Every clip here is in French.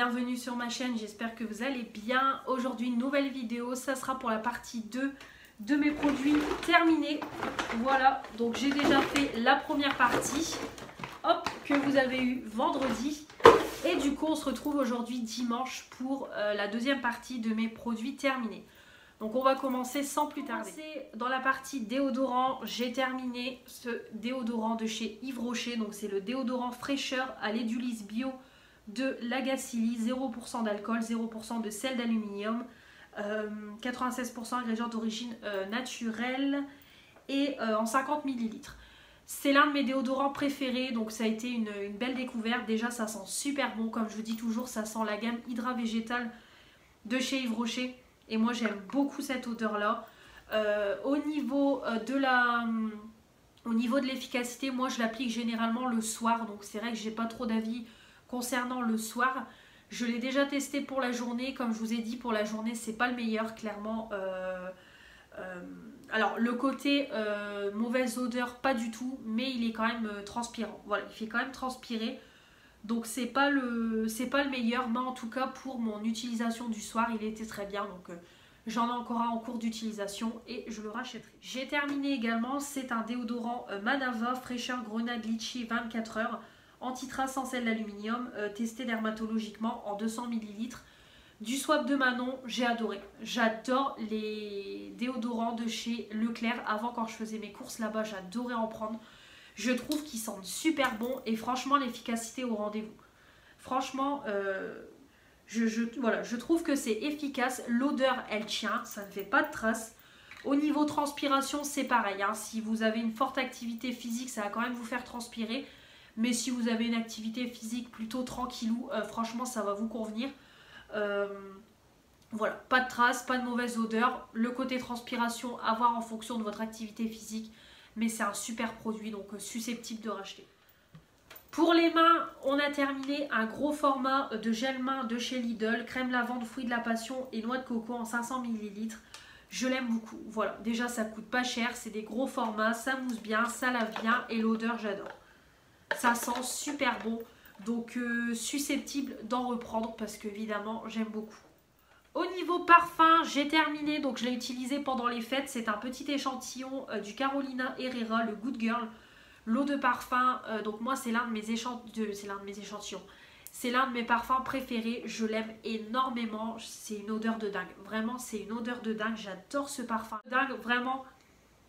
bienvenue sur ma chaîne, j'espère que vous allez bien. Aujourd'hui une nouvelle vidéo, ça sera pour la partie 2 de mes produits terminés. Voilà, donc j'ai déjà fait la première partie, hop, que vous avez eu vendredi. Et du coup on se retrouve aujourd'hui dimanche pour la deuxième partie de mes produits terminés. Donc on va commencer sans plus tarder. Dans la partie déodorant, j'ai terminé ce déodorant de chez Yves Rocher. Donc c'est le déodorant fraîcheur à l'édulyse bio de Lagacilly, 0% d'alcool, 0% de sel d'aluminium, 96% ingrédients d'origine naturelle et en 50 ml. C'est l'un de mes déodorants préférés, donc ça a été une belle découverte. Déjà ça sent super bon, comme je vous dis toujours, ça sent la gamme Hydra Végétal de chez Yves Rocher. Et moi j'aime beaucoup cette odeur là. Au niveau de l'efficacité, moi je l'applique généralement le soir. Donc c'est vrai que j'ai pas trop d'avis concernant le soir. Je l'ai déjà testé pour la journée. Comme je vous ai dit, pour la journée c'est pas le meilleur clairement. Alors le côté mauvaise odeur pas du tout. Mais il est quand même transpirant. Voilà, il fait quand même transpirer. Donc c'est pas le meilleur, mais en tout cas pour mon utilisation du soir il était très bien, donc j'en ai encore un en cours d'utilisation et je le rachèterai. J'ai terminé également, c'est un déodorant Manava fraîcheur grenade litchi 24 heures, anti-trace sans sel d'aluminium, testé dermatologiquement en 200 ml. Du Swap de Manon, j'ai adoré. J'adore les déodorants de chez Leclerc. Avant, quand je faisais mes courses là-bas, j'adorais en prendre. Je trouve qu'ils sentent super bons et franchement l'efficacité au rendez-vous. Franchement, je trouve que c'est efficace. L'odeur elle tient, ça ne fait pas de traces. Au niveau transpiration c'est pareil. Hein. Si vous avez une forte activité physique, ça va quand même vous faire transpirer. Mais si vous avez une activité physique plutôt tranquillou, franchement ça va vous convenir. Voilà, pas de traces, pas de mauvaise odeur. Le côté transpiration à voir en fonction de votre activité physique. Mais c'est un super produit, donc susceptible de racheter. Pour les mains, on a terminé un gros format de gel main de chez Lidl, crème lavande, fruits de la passion et noix de coco en 500 ml. Je l'aime beaucoup. Voilà, déjà ça coûte pas cher, c'est des gros formats, ça mousse bien, ça lave bien et l'odeur j'adore. Ça sent super bon, donc susceptible d'en reprendre parce que évidemment j'aime beaucoup. Au niveau parfum, j'ai terminé, donc je l'ai utilisé pendant les fêtes. C'est un petit échantillon du Carolina Herrera, le Good Girl. L'eau de parfum, donc moi c'est l'un de mes échantillons. C'est l'un de mes parfums préférés, je l'aime énormément. C'est une odeur de dingue, vraiment c'est une odeur de dingue. J'adore ce parfum, dingue, vraiment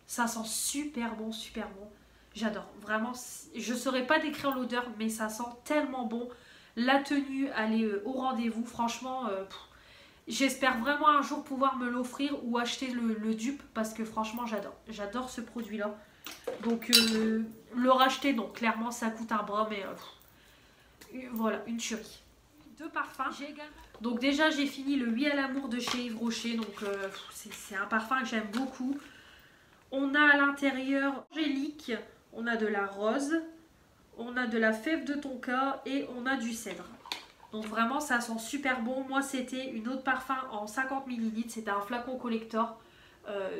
ça sent super bon, super bon. J'adore, vraiment, je ne saurais pas décrire l'odeur, mais ça sent tellement bon. La tenue, elle est au rendez-vous, franchement... J'espère vraiment un jour pouvoir me l'offrir ou acheter le dupe parce que franchement j'adore ce produit là. Donc le racheter donc clairement ça coûte un bras mais voilà une tuerie. Deux parfums. Donc déjà j'ai fini le Oui à l'amour de chez Yves Rocher, donc c'est un parfum que j'aime beaucoup. On a à l'intérieur angélique, on a de la rose, on a de la fève de tonka et on a du cèdre. Donc vraiment ça sent super bon. Moi c'était une eau de parfum en 50 ml. C'était un flacon collector.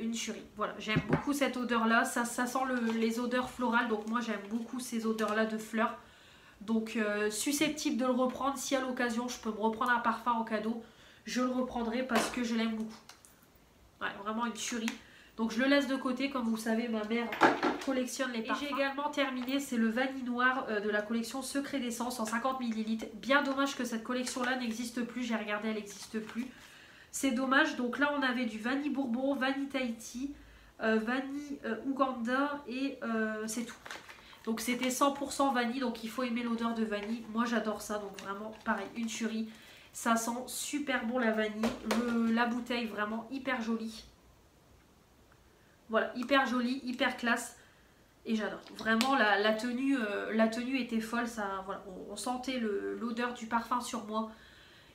Une tuerie. Voilà, j'aime beaucoup cette odeur là. Ça sent les odeurs florales. Donc moi j'aime beaucoup ces odeurs là de fleurs. Donc susceptible de le reprendre. Si à l'occasion je peux me reprendre un parfum en cadeau, je le reprendrai parce que je l'aime beaucoup. Ouais, vraiment une tuerie. Donc je le laisse de côté. Comme vous savez ma mère collectionne les parfums. Et j'ai également terminé, c'est le vanille noir de la collection Secret d'essence en 50 ml. Bien dommage que cette collection là n'existe plus, j'ai regardé, elle n'existe plus. C'est dommage. Donc là on avait du vanille bourbon, vanille Tahiti, vanille Ouganda et c'est tout. Donc c'était 100% vanille, donc il faut aimer l'odeur de vanille. Moi j'adore ça, donc vraiment pareil, une tuerie. Ça sent super bon la vanille. La bouteille vraiment hyper jolie. Voilà, hyper jolie, hyper classe. Et j'adore. Vraiment, la tenue était folle. Ça, voilà, on sentait l'odeur du parfum sur moi.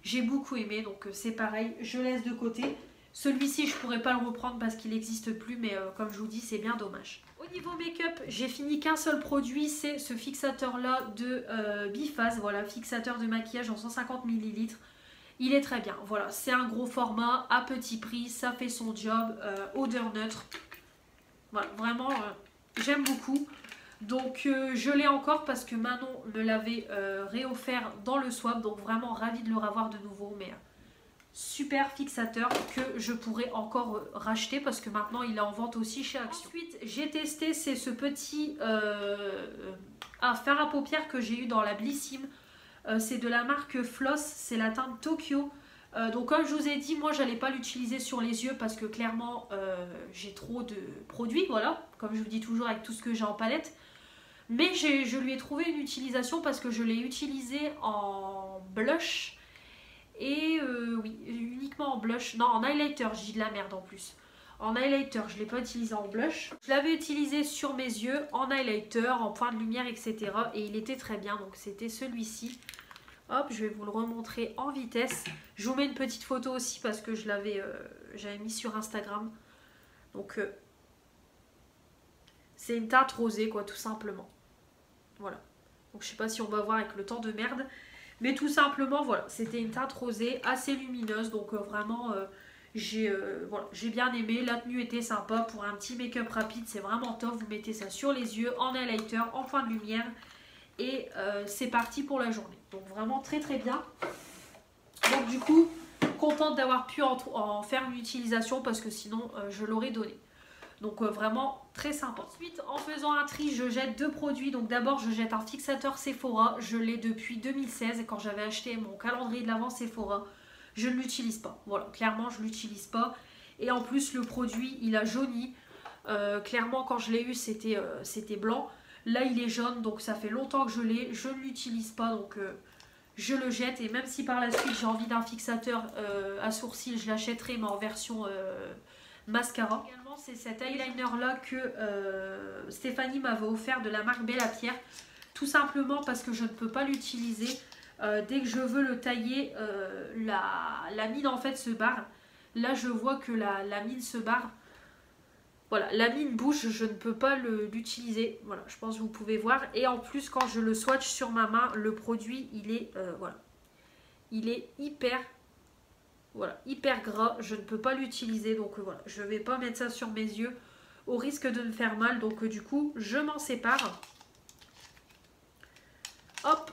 J'ai beaucoup aimé. Donc, c'est pareil. Je laisse de côté. Celui-ci, je ne pourrais pas le reprendre parce qu'il n'existe plus. Mais comme je vous dis, c'est bien dommage. Au niveau make-up, j'ai fini qu'un seul produit. C'est ce fixateur-là de Biphase. Voilà, fixateur de maquillage en 150 ml. Il est très bien. Voilà, c'est un gros format à petit prix. Ça fait son job. Odeur neutre. Voilà, vraiment... J'aime beaucoup. Donc je l'ai encore parce que Manon me l'avait réoffert dans le swap. Donc vraiment ravie de le revoir de nouveau. Mais super fixateur que je pourrais encore racheter parce que maintenant il est en vente aussi chez Action. Ensuite j'ai testé, c'est ce petit fard à paupières que j'ai eu dans la Blissim. C'est de la marque Floss, c'est la teinte Tokyo. Donc comme je vous ai dit, moi j'allais pas l'utiliser sur les yeux parce que clairement j'ai trop de produits, voilà, comme je vous dis toujours avec tout ce que j'ai en palette. Mais je lui ai trouvé une utilisation parce que je l'ai utilisé en blush et oui, uniquement en blush, non en highlighter, j'ai de la merde en plus. En highlighter, je ne l'ai pas utilisé en blush. Je l'avais utilisé sur mes yeux, en highlighter, en point de lumière, etc. Et il était très bien, donc c'était celui-ci. Hop, je vais vous le remontrer en vitesse. Je vous mets une petite photo aussi parce que j'avais mis sur Instagram. Donc, c'est une teinte rosée, quoi, tout simplement. Voilà. Donc, je sais pas si on va voir avec le temps de merde. Mais tout simplement, voilà, c'était une teinte rosée assez lumineuse. Donc, vraiment, voilà, j'ai bien aimé. La tenue était sympa pour un petit make-up rapide. C'est vraiment top. Vous mettez ça sur les yeux, en highlighter, en point de lumière. Et c'est parti pour la journée. Donc vraiment très très bien. Donc du coup, contente d'avoir pu en faire une utilisation parce que sinon je l'aurais donné. Donc vraiment très sympa. Ensuite, en faisant un tri, je jette deux produits. Donc d'abord, je jette un fixateur Sephora. Je l'ai depuis 2016 et quand j'avais acheté mon calendrier de l'Avent Sephora, je ne l'utilise pas. Voilà, clairement je ne l'utilise pas. Et en plus, le produit, il a jauni. Clairement, quand je l'ai eu, c'était blanc. Là il est jaune, donc ça fait longtemps que je l'ai, je ne l'utilise pas, donc je le jette. Et même si par la suite j'ai envie d'un fixateur à sourcils, je l'achèterai mais en version mascara. Également c'est cet eyeliner là que Stéphanie m'avait offert de la marque Bella Pierre. Tout simplement parce que je ne peux pas l'utiliser. Dès que je veux le tailler, la mine en fait se barre. Là je vois que la mine se barre. Voilà, la mine bouge, je ne peux pas l'utiliser. Voilà, je pense que vous pouvez voir. Et en plus, quand je le swatch sur ma main, le produit, il est, voilà, il est hyper gras. Je ne peux pas l'utiliser. Donc voilà, je ne vais pas mettre ça sur mes yeux au risque de me faire mal. Donc du coup, je m'en sépare. Hop,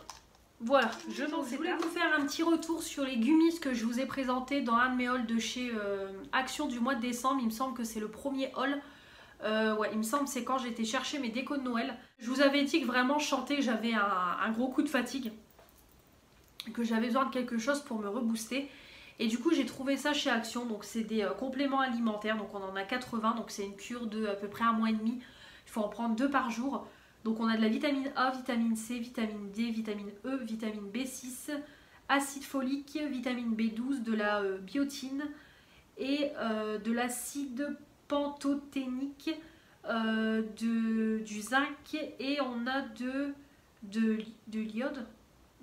voilà, je m'en sépare. Je voulais vous faire un petit retour sur les gummies que je vous ai présenté dans un de mes hauls de chez Action du mois de décembre. Il me semble que c'est le premier haul. Ouais, il me semble que c'est quand j'étais chercher mes décos de Noël. Je vous avais dit que vraiment je sentais que j'avais un gros coup de fatigue. Que j'avais besoin de quelque chose pour me rebooster. Et du coup j'ai trouvé ça chez Action. Donc c'est des compléments alimentaires. Donc on en a 80. Donc c'est une cure de à peu près un mois et demi. Il faut en prendre 2 par jour. Donc on a de la vitamine A, vitamine C, vitamine D, vitamine E, vitamine B6, acide folique, vitamine B12, de la biotine et de l'acide pantothénique, du zinc et on a de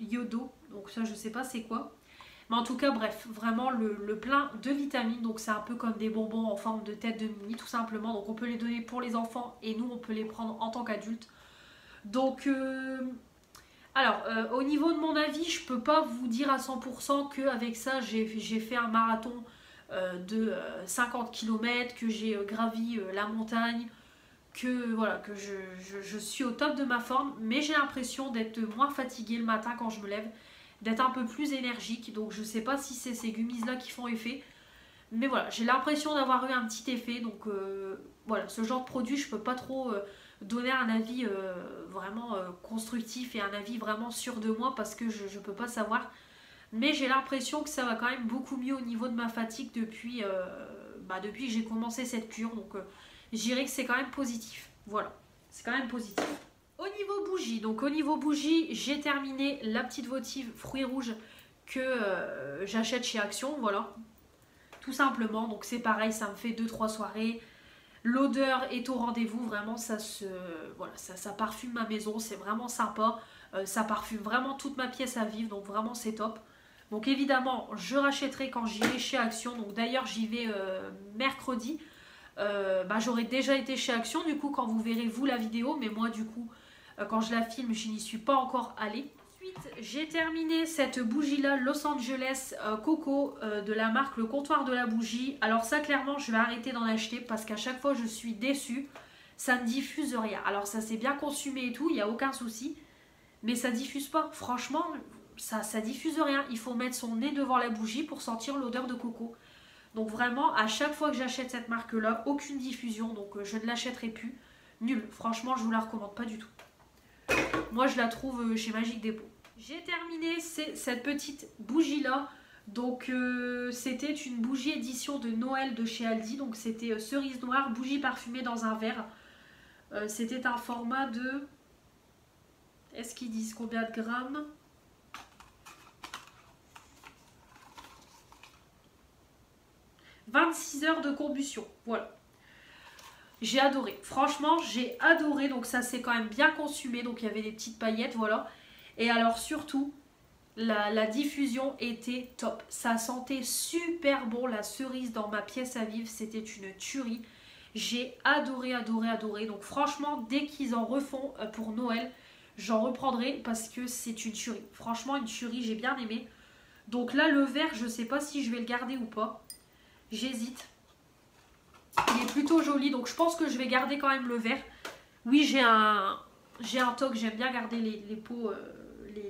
iodo. Donc ça je sais pas c'est quoi. Mais en tout cas bref, vraiment le plein de vitamines. Donc c'est un peu comme des bonbons en forme de tête de Mimi tout simplement. Donc on peut les donner pour les enfants et nous on peut les prendre en tant qu'adultes. Donc, au niveau de mon avis, je peux pas vous dire à 100% qu'avec ça, j'ai fait un marathon de 50 km, que j'ai gravi la montagne, que voilà, que je suis au top de ma forme. Mais j'ai l'impression d'être moins fatiguée le matin quand je me lève, d'être un peu plus énergique. Donc, je sais pas si c'est ces gummies-là qui font effet. Mais voilà, j'ai l'impression d'avoir eu un petit effet. Donc, voilà, ce genre de produit, je peux pas trop... donner un avis vraiment constructif et un avis vraiment sûr de moi parce que je peux pas savoir, mais j'ai l'impression que ça va quand même beaucoup mieux au niveau de ma fatigue depuis que j'ai commencé cette cure. Donc je dirais que c'est quand même positif. Voilà, c'est quand même positif. Au niveau bougie, donc au niveau bougie, j'ai terminé la petite votive fruits rouges que j'achète chez Action. Voilà, tout simplement. Donc c'est pareil, ça me fait 2-3 soirées. L'odeur est au rendez-vous, vraiment ça parfume ma maison, c'est vraiment sympa. Ça parfume vraiment toute ma pièce à vivre, donc vraiment c'est top. Donc évidemment, je rachèterai quand j'irai chez Action. Donc d'ailleurs, j'y vais mercredi. J'aurai déjà été chez Action, du coup, quand vous verrez vous la vidéo. Mais moi, du coup, quand je la filme, je n'y suis pas encore allée. Ensuite, j'ai terminé cette bougie-là, Los Angeles Coco, de la marque Le Comptoir de la Bougie. Alors ça, clairement, je vais arrêter d'en acheter parce qu'à chaque fois, je suis déçue. ça ne diffuse rien. Alors ça s'est bien consumé et tout, il n'y a aucun souci, mais ça diffuse pas. Franchement, ça diffuse rien. Il faut mettre son nez devant la bougie pour sentir l'odeur de coco. Donc vraiment, à chaque fois que j'achète cette marque-là, aucune diffusion, donc je ne l'achèterai plus. Nul. Franchement, je vous la recommande pas du tout. Moi, je la trouve chez Magic Dépôt. J'ai terminé cette petite bougie-là. Donc c'était une bougie édition de Noël de chez Aldi. Donc c'était cerise noire, bougie parfumée dans un verre. C'était un format de... Est-ce qu'ils disent combien de grammes? 26 heures de combustion. Voilà. J'ai adoré. Franchement, j'ai adoré. Donc ça s'est quand même bien consumé. Donc il y avait des petites paillettes, voilà. Et alors surtout, la diffusion était top. Ça sentait super bon, la cerise dans ma pièce à vivre. C'était une tuerie. J'ai adoré, adoré, adoré. Donc franchement, dès qu'ils en refont pour Noël, j'en reprendrai parce que c'est une tuerie. Franchement, une tuerie, j'ai bien aimé. Donc là, le verre, je ne sais pas si je vais le garder ou pas. J'hésite. Il est plutôt joli, donc je pense que je vais garder quand même le verre. Oui, j'ai un toc, j'aime bien garder les pots,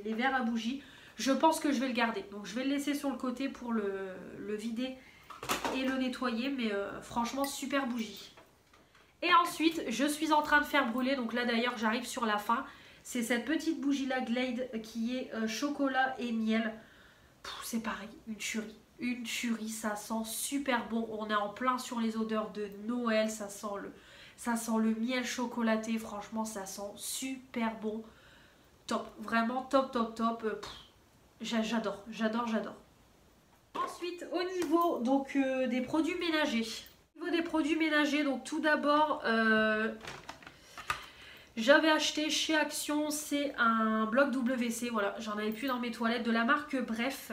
les verres à bougie. Je pense que je vais le garder. Donc je vais le laisser sur le côté pour le vider et le nettoyer. Mais franchement, super bougie. Et ensuite, je suis en train de faire brûler. Donc là d'ailleurs, j'arrive sur la fin. C'est cette petite bougie-là Glade qui est chocolat et miel. C'est pareil, une tuerie. Une tuerie, ça sent super bon. On est en plein sur les odeurs de Noël. Ça sent le miel chocolaté. Franchement, ça sent super bon. Top, vraiment top, top, top. J'adore, j'adore, j'adore. Ensuite, au niveau donc, des produits ménagers. Au niveau des produits ménagers, donc tout d'abord, j'avais acheté chez Action, c'est un bloc WC. Voilà, j'en avais plus dans mes toilettes de la marque Bref.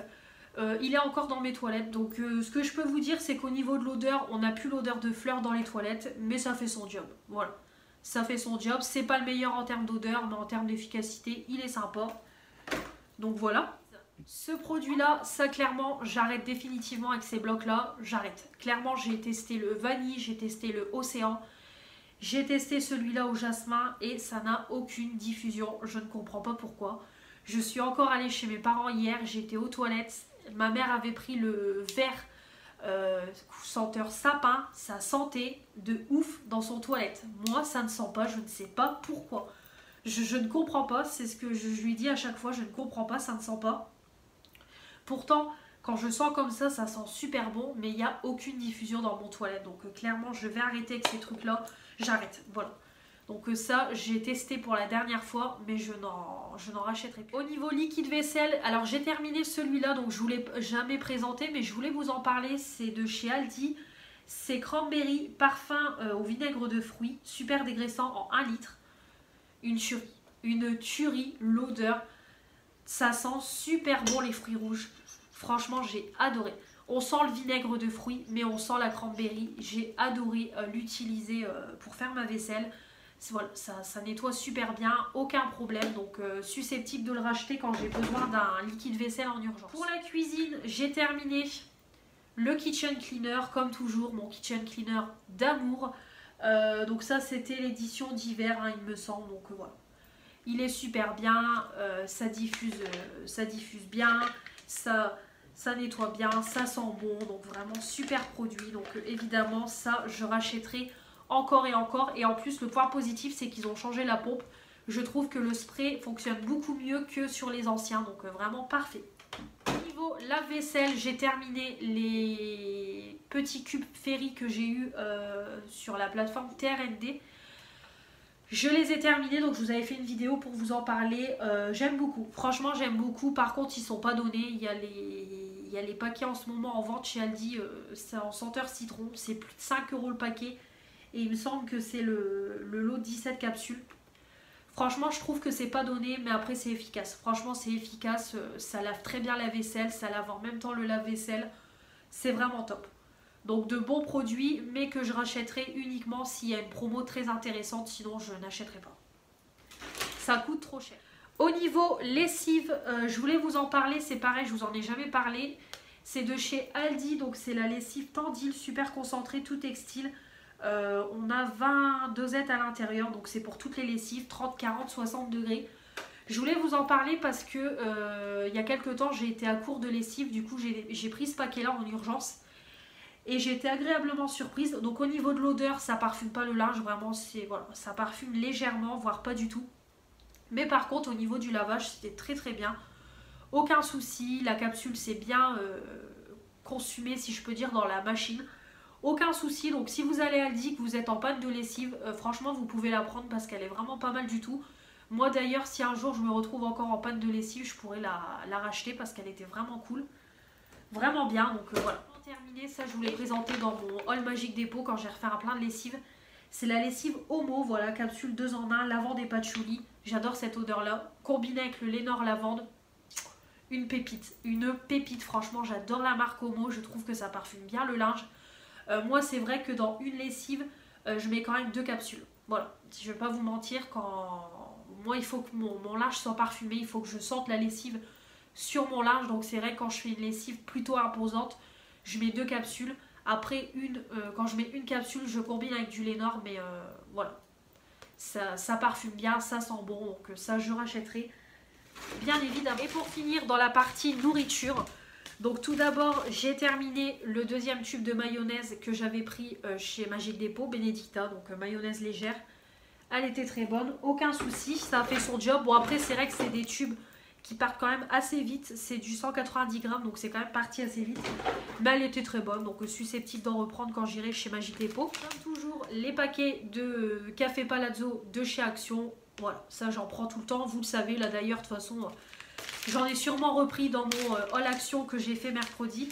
Il est encore dans mes toilettes, donc ce que je peux vous dire c'est qu'au niveau de l'odeur, on n'a plus l'odeur de fleurs dans les toilettes, mais ça fait son job, voilà. Ça fait son job, c'est pas le meilleur en termes d'odeur, mais en termes d'efficacité, il est sympa. Donc voilà. Ce produit-là, ça clairement, j'arrête définitivement avec ces blocs-là, j'arrête. Clairement, j'ai testé le vanille, j'ai testé le océan, j'ai testé celui-là au jasmin et ça n'a aucune diffusion, je ne comprends pas pourquoi. Je suis encore allée chez mes parents hier, j'étais aux toilettes. Ma mère avait pris le verre senteur sapin, ça sentait de ouf dans son toilette. Moi, ça ne sent pas, je ne sais pas pourquoi. Je ne comprends pas, c'est ce que je lui dis à chaque fois, je ne comprends pas, ça ne sent pas. Pourtant, quand je sens comme ça sent super bon, mais il n'y a aucune diffusion dans mon toilette. Donc clairement, je vais arrêter avec ces trucs-là, j'arrête, voilà. Donc ça, j'ai testé pour la dernière fois, mais je n'en rachèterai plus. Au niveau liquide vaisselle, alors j'ai terminé celui-là, donc je ne vous l'ai jamais présenté, mais je voulais vous en parler. C'est de chez Aldi. C'est cranberry parfum au vinaigre de fruits, super dégraissant en 1 litre. Une tuerie, l'odeur. Ça sent super bon les fruits rouges. Franchement, j'ai adoré. On sent le vinaigre de fruits, mais on sent la cranberry. J'ai adoré l'utiliser pour faire ma vaisselle. Voilà, ça nettoie super bien, aucun problème, donc susceptible de le racheter quand j'ai besoin d'un liquide vaisselle en urgence. Pour la cuisine, j'ai terminé le kitchen cleaner, comme toujours, mon kitchen cleaner d'amour. Donc ça, c'était l'édition d'hiver, hein, il me semble, donc voilà. Il est super bien, ça diffuse bien, ça nettoie bien, ça sent bon, donc vraiment super produit. Donc évidemment, ça, je rachèterai encore et encore. Et en plus, le point positif, c'est qu'ils ont changé la pompe. Je trouve que le spray fonctionne beaucoup mieux que sur les anciens. Donc vraiment parfait. Au niveau lave-vaisselle, j'ai terminé les petits cubes Ferry que j'ai eu sur la plateforme TRND. Je les ai terminés, donc je vous avais fait une vidéo pour vous en parler. J'aime beaucoup, franchement j'aime beaucoup. Par contre, ils ne sont pas donnés. Il y a les paquets en ce moment en vente chez Aldi. C'est en senteur citron. C'est plus de 5 € le paquet. Et il me semble que c'est le lot de 17 capsules. Franchement, je trouve que c'est pas donné, mais après c'est efficace. Franchement, c'est efficace. Ça lave très bien la vaisselle. Ça lave en même temps le lave-vaisselle. C'est vraiment top. Donc de bons produits, mais que je rachèterai uniquement s'il y a une promo très intéressante. Sinon, je n'achèterai pas. Ça coûte trop cher. Au niveau lessive, je voulais vous en parler. C'est pareil, je vous en ai jamais parlé. C'est de chez Aldi. Donc c'est la lessive Tendil, super concentrée, tout textile. On a 20 dosettes à l'intérieur, donc c'est pour toutes les lessives, 30, 40, 60 degrés. Je voulais vous en parler parce que il y a quelques temps j'ai été à court de lessive, du coup j'ai pris ce paquet là en urgence. Et j'ai été agréablement surprise. Donc au niveau de l'odeur, ça parfume pas le linge, vraiment c'est voilà, ça parfume légèrement, voire pas du tout. Mais par contre au niveau du lavage, c'était très très bien. Aucun souci, la capsule s'est bien consumée si je peux dire dans la machine. Aucun souci, donc si vous allez à Aldi, que vous êtes en panne de lessive, franchement vous pouvez la prendre parce qu'elle est vraiment pas mal du tout. Moi d'ailleurs si un jour je me retrouve encore en panne de lessive, je pourrais la racheter parce qu'elle était vraiment cool. Vraiment bien, donc voilà. Pour terminer, ça je vous l'ai présenté dans mon haul Magique Dépôt quand j'ai refait un plein de lessive. C'est la lessive Homo, voilà, capsule 2 en 1, lavande et patchouli. J'adore cette odeur là, combinée avec le Lénore lavande. Une pépite franchement, j'adore la marque Homo, je trouve que ça parfume bien le linge. Moi c'est vrai que dans une lessive, je mets quand même 2 capsules. Voilà, je vais pas vous mentir, quand moi il faut que mon linge soit parfumé, il faut que je sente la lessive sur mon linge. Donc c'est vrai que quand je fais une lessive plutôt imposante, je mets 2 capsules. Après, quand je mets une capsule, je combine avec du Lénore, mais voilà. Ça parfume bien, ça sent bon, donc ça je rachèterai, bien évidemment. Et pour finir, dans la partie nourriture, donc tout d'abord, j'ai terminé le deuxième tube de mayonnaise que j'avais pris chez Magique Dépôt, Benedicta, donc mayonnaise légère. Elle était très bonne, aucun souci, ça a fait son job. Bon après, c'est vrai que c'est des tubes qui partent quand même assez vite, c'est du 190 grammes, donc c'est quand même parti assez vite. Mais elle était très bonne, donc susceptible d'en reprendre quand j'irai chez Magique Dépôt. Comme toujours, les paquets de café Palazzo de chez Action. Voilà, ça j'en prends tout le temps, vous le savez. Là d'ailleurs, de toute façon, j'en ai sûrement repris dans mon haul Action que j'ai fait mercredi.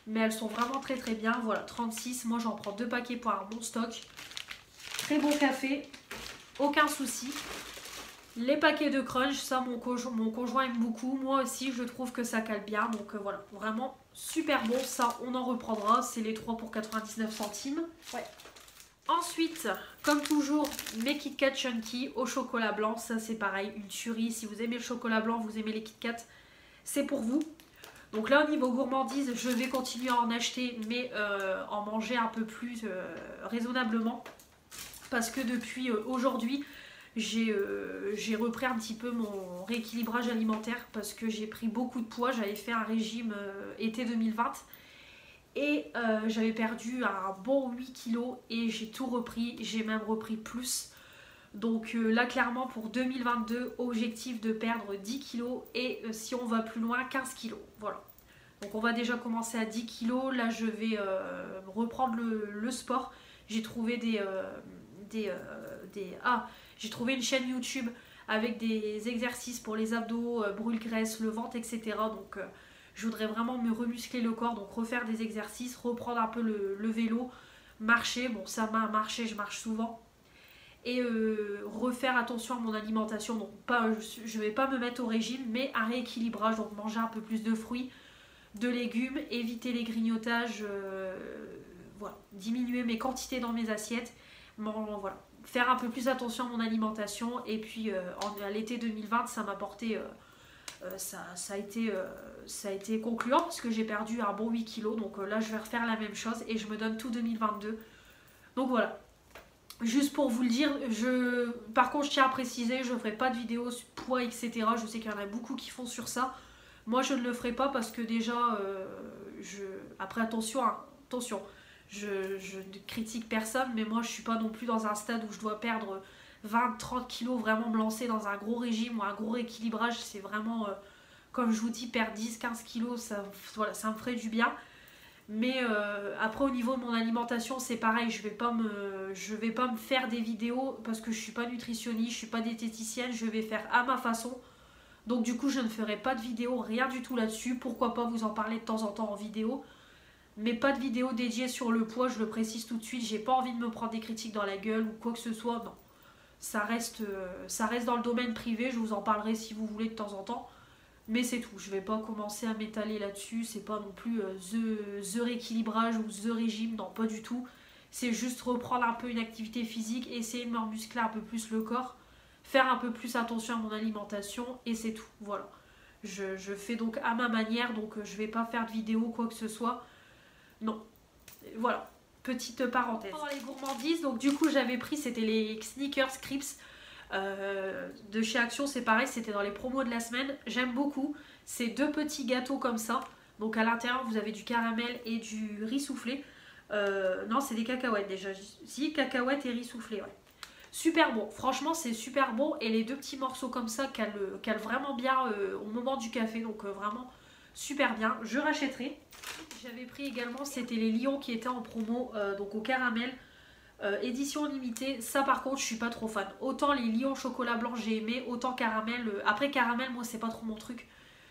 Mais elles sont vraiment très très bien. Voilà, 36, moi j'en prends 2 paquets pour un bon stock. Très bon café, aucun souci. Les paquets de Crunch, ça mon conjoint aime beaucoup. Moi aussi je trouve que ça cale bien. Donc voilà, vraiment super bon. Ça on en reprendra. C'est les 3 pour 99 centimes. Ouais. Ensuite, comme toujours, mes Kit Kat Chunky au chocolat blanc. Ça c'est pareil, une tuerie. Si vous aimez le chocolat blanc, vous aimez les Kit Kat, c'est pour vous. Donc là au niveau gourmandise, je vais continuer à en acheter, mais en manger un peu plus raisonnablement. Parce que depuis aujourd'hui, j'ai repris un petit peu mon rééquilibrage alimentaire parce que j'ai pris beaucoup de poids. J'avais fait un régime été 2020 et j'avais perdu un bon 8 kilos et j'ai tout repris. J'ai même repris plus. Donc là clairement pour 2022, objectif de perdre 10 kilos et si on va plus loin, 15 kilos. Voilà. Donc on va déjà commencer à 10 kilos. Là je vais reprendre le sport. J'ai trouvé j'ai trouvé une chaîne YouTube avec des exercices pour les abdos, brûle-graisse, le ventre, etc. Donc je voudrais vraiment me remuscler le corps, donc refaire des exercices, reprendre un peu le vélo, marcher. Bon, ça m'a marché, je marche souvent. Et refaire attention à mon alimentation. Donc je ne vais pas me mettre au régime, mais un rééquilibrage. Donc manger un peu plus de fruits, de légumes, éviter les grignotages, voilà, diminuer mes quantités dans mes assiettes. Voilà, faire un peu plus attention à mon alimentation. Et puis à l'été 2020 ça m'a porté ça a été concluant parce que j'ai perdu un bon 8 kilos. Donc là je vais refaire la même chose et je me donne tout 2022. Donc voilà, juste pour vous le dire. Par contre je tiens à préciser, je ne ferai pas de vidéo sur poids, etc. Je sais qu'il y en a beaucoup qui font sur ça. Moi je ne le ferai pas parce que déjà après attention, je ne critique personne, mais moi je suis pas non plus dans un stade où je dois perdre 20-30 kilos, vraiment me lancer dans un gros régime ou un gros rééquilibrage. C'est vraiment, comme je vous dis, perdre 10-15 kilos, voilà, ça me ferait du bien. Mais après au niveau de mon alimentation c'est pareil, je vais pas me faire des vidéos parce que je suis pas nutritionniste, je suis pas diététicienne, je vais faire à ma façon. Donc du coup je ne ferai pas de vidéo, rien du tout là-dessus. Pourquoi pas vous en parler de temps en temps en vidéo, mais pas de vidéo dédiée sur le poids, je le précise tout de suite. J'ai pas envie de me prendre des critiques dans la gueule ou quoi que ce soit, non. Ça reste dans le domaine privé, je vous en parlerai si vous voulez de temps en temps. Mais c'est tout, je vais pas commencer à m'étaler là-dessus, c'est pas non plus the rééquilibrage ou the régime, non pas du tout. C'est juste reprendre un peu une activité physique, essayer de me muscler un peu plus le corps, faire un peu plus attention à mon alimentation et c'est tout, voilà. Je fais donc à ma manière, donc je vais pas faire de vidéo quoi que ce soit, non. Voilà. petite parenthèse. Dans les gourmandises, donc du coup j'avais pris, c'était les Snickers Crisps de chez Action, c'est pareil, c'était dans les promos de la semaine. J'aime beaucoup, c'est 2 petits gâteaux comme ça. Donc à l'intérieur vous avez du caramel et du riz soufflé. Non, c'est des cacahuètes déjà. Si, cacahuètes et riz soufflé, ouais. Super bon, franchement c'est super bon. Et les 2 petits morceaux comme ça calent vraiment bien au moment du café. Donc vraiment super bien, je rachèterai. J'avais pris également, c'était les Lions qui étaient en promo, donc au caramel. Édition limitée, ça par contre je suis pas trop fan. Autant les Lions chocolat blanc j'ai aimé, autant caramel. Après caramel, moi c'est pas trop mon truc.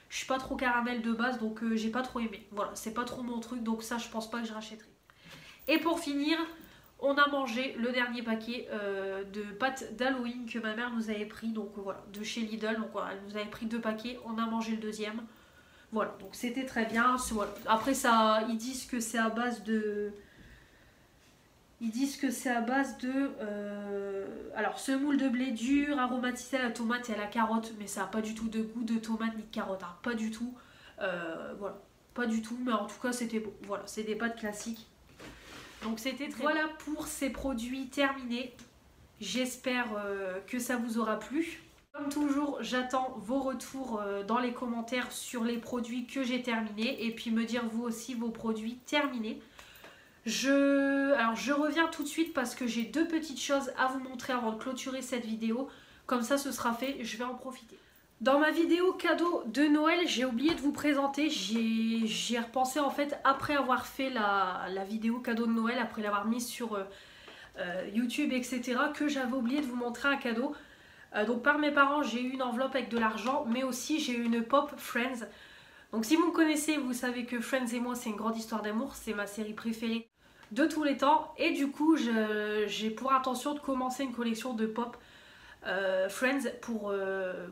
Je suis pas trop caramel de base, donc j'ai pas trop aimé. Voilà, c'est pas trop mon truc, donc ça je pense pas que je rachèterai. Et pour finir, on a mangé le dernier paquet de pâtes d'Halloween que ma mère nous avait pris, donc voilà, de chez Lidl. Donc voilà, elle nous avait pris 2 paquets, on a mangé le deuxième. Voilà, donc c'était très bien. Voilà. Après ça, ils disent que c'est à base de... alors semoule de blé dur, aromatisé à la tomate et à la carotte, mais ça n'a pas du tout de goût de tomate ni de carotte, hein. Pas du tout. Voilà, pas du tout, mais en tout cas c'était beau. Voilà, c'est des pâtes classiques. Donc c'était très Voilà bon. Pour ces produits terminés. J'espère que ça vous aura plu. Comme toujours, j'attends vos retours dans les commentaires sur les produits que j'ai terminés et puis me dire vous aussi vos produits terminés. Alors je reviens tout de suite parce que j'ai 2 petites choses à vous montrer avant de clôturer cette vidéo. Comme ça ce sera fait, je vais en profiter. Dans ma vidéo cadeau de Noël, j'ai oublié de vous présenter, j'y ai repensé en fait après avoir fait la vidéo cadeau de Noël, après l'avoir mise sur YouTube etc. que j'avais oublié de vous montrer un cadeau. Donc par mes parents j'ai eu une enveloppe avec de l'argent, mais aussi j'ai eu une pop Friends. Donc si vous me connaissez, vous savez que Friends et moi c'est une grande histoire d'amour, c'est ma série préférée de tous les temps. Et du coup j'ai pour intention de commencer une collection de pop Friends pour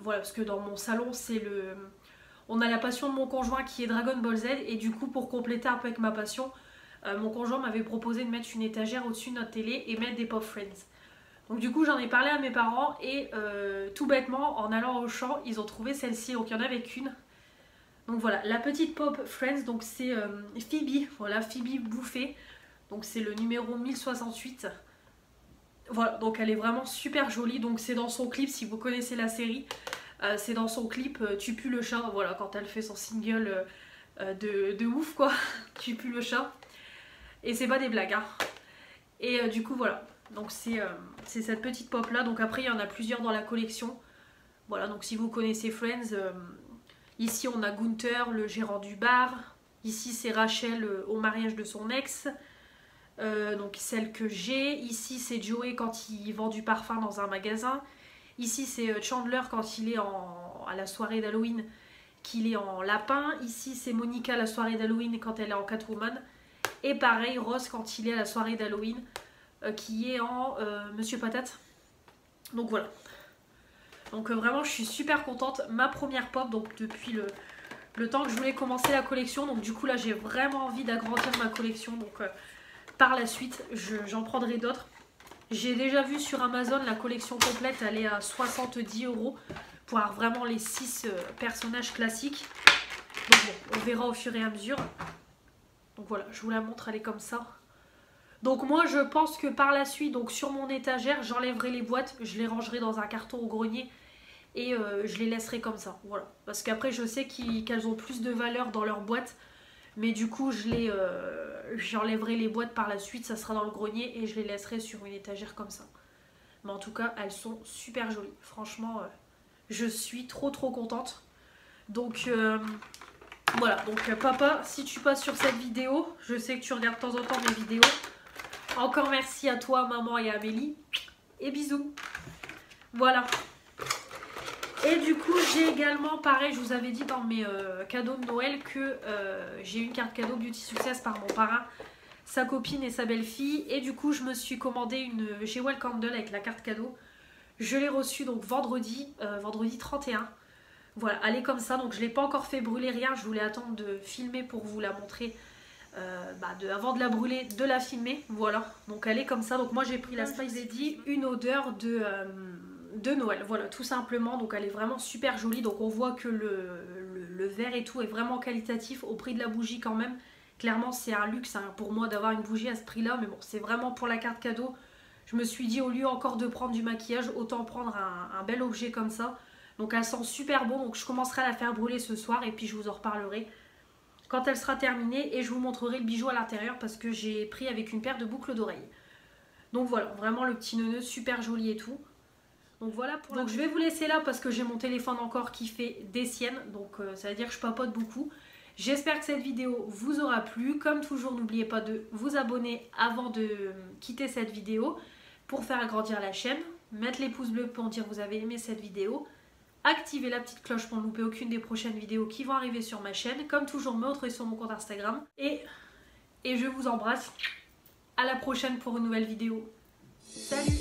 voilà, parce que dans mon salon c'est on a la passion de mon conjoint qui est Dragon Ball Z. Et du coup pour compléter un peu avec ma passion, mon conjoint m'avait proposé de mettre une étagère au-dessus de notre télé et mettre des pop Friends. Donc du coup j'en ai parlé à mes parents et tout bêtement en allant au champ ils ont trouvé celle-ci, donc il y en avait qu'une. Donc voilà, la petite pop Friends, donc c'est Phoebe, voilà, Phoebe bouffée. Donc c'est le numéro 1068. Voilà, donc elle est vraiment super jolie. Donc c'est dans son clip, si vous connaissez la série, c'est dans son clip Tu pues le chat. Voilà, quand elle fait son single de ouf quoi, Tu pues le chat. Et c'est pas des blagues hein. Et du coup voilà, donc c'est cette petite pop là. Donc après il y en a plusieurs dans la collection. Voilà, donc si vous connaissez Friends, ici on a Gunther, le gérant du bar. Ici c'est Rachel au mariage de son ex. Donc celle que j'ai. Ici c'est Joey quand il vend du parfum dans un magasin. Ici c'est Chandler quand il est à la soirée d'Halloween, qu'il est en lapin. Ici c'est Monica à la soirée d'Halloween quand elle est en Catwoman. Et pareil Ross quand il est à la soirée d'Halloween, qui est en Monsieur Patate. Donc voilà. Donc vraiment je suis super contente. Ma première pop, donc depuis le temps que je voulais commencer la collection. Donc du coup là j'ai vraiment envie d'agrandir ma collection. Donc par la suite j'en prendrai d'autres. J'ai déjà vu sur Amazon la collection complète, elle est à 70 € pour avoir vraiment les 6 personnages classiques. Donc bon, on verra au fur et à mesure. Donc voilà, je vous la montre, elle est comme ça. Donc moi je pense que par la suite, donc sur mon étagère, j'enlèverai les boîtes, je les rangerai dans un carton au grenier et je les laisserai comme ça. Voilà, parce qu'après je sais qu'elles ont plus de valeur dans leur boîte. Mais du coup j'enlèverai les boîtes par la suite, ça sera dans le grenier et je les laisserai sur une étagère comme ça. Mais en tout cas elles sont super jolies, franchement je suis trop contente. Donc voilà, donc papa, si tu passes sur cette vidéo, je sais que tu regardes de temps en temps mes vidéos. Encore merci à toi maman et à Amélie et bisous. Voilà. Et du coup j'ai également, pareil je vous avais dit dans mes cadeaux de Noël que j'ai eu une carte cadeau Beauty Success par mon parrain, sa copine et sa belle-fille. Et du coup je me suis commandé une Jewel Candle avec la carte cadeau. Je l'ai reçue donc vendredi 31. Voilà, elle est comme ça, donc je ne l'ai pas encore fait brûler rien. Je voulais attendre de filmer pour vous la montrer. Avant de la brûler, de la filmer. Voilà, donc elle est comme ça. Donc moi j'ai pris la Spice Lady, une odeur de Noël, voilà, tout simplement. Donc elle est vraiment super jolie. Donc on voit que le verre et tout est vraiment qualitatif au prix de la bougie quand même, Clairement, c'est un luxe hein, pour moi d'avoir une bougie à ce prix-là. Mais bon, c'est vraiment pour la carte cadeau. Je me suis dit, au lieu encore de prendre du maquillage, autant prendre un bel objet comme ça. Donc elle sent super bon. Donc je commencerai à la faire brûler ce soir et puis je vous en reparlerai quand elle sera terminée. Et je vous montrerai le bijou à l'intérieur parce que j'ai pris avec une paire de boucles d'oreilles. Donc voilà, vraiment le petit nœud super joli et tout. Donc voilà pour donc je vais vous laisser là parce que j'ai mon téléphone encore qui fait des siennes. Donc ça veut dire que je papote beaucoup. J'espère que cette vidéo vous aura plu. Comme toujours, n'oubliez pas de vous abonner avant de quitter cette vidéo pour faire agrandir la chaîne. Mettre les pouces bleus pour dire que vous avez aimé cette vidéo. Activez la petite cloche pour ne louper aucune des prochaines vidéos qui vont arriver sur ma chaîne. Comme toujours, me retrouver sur mon compte Instagram. Et je vous embrasse. À la prochaine pour une nouvelle vidéo. Salut!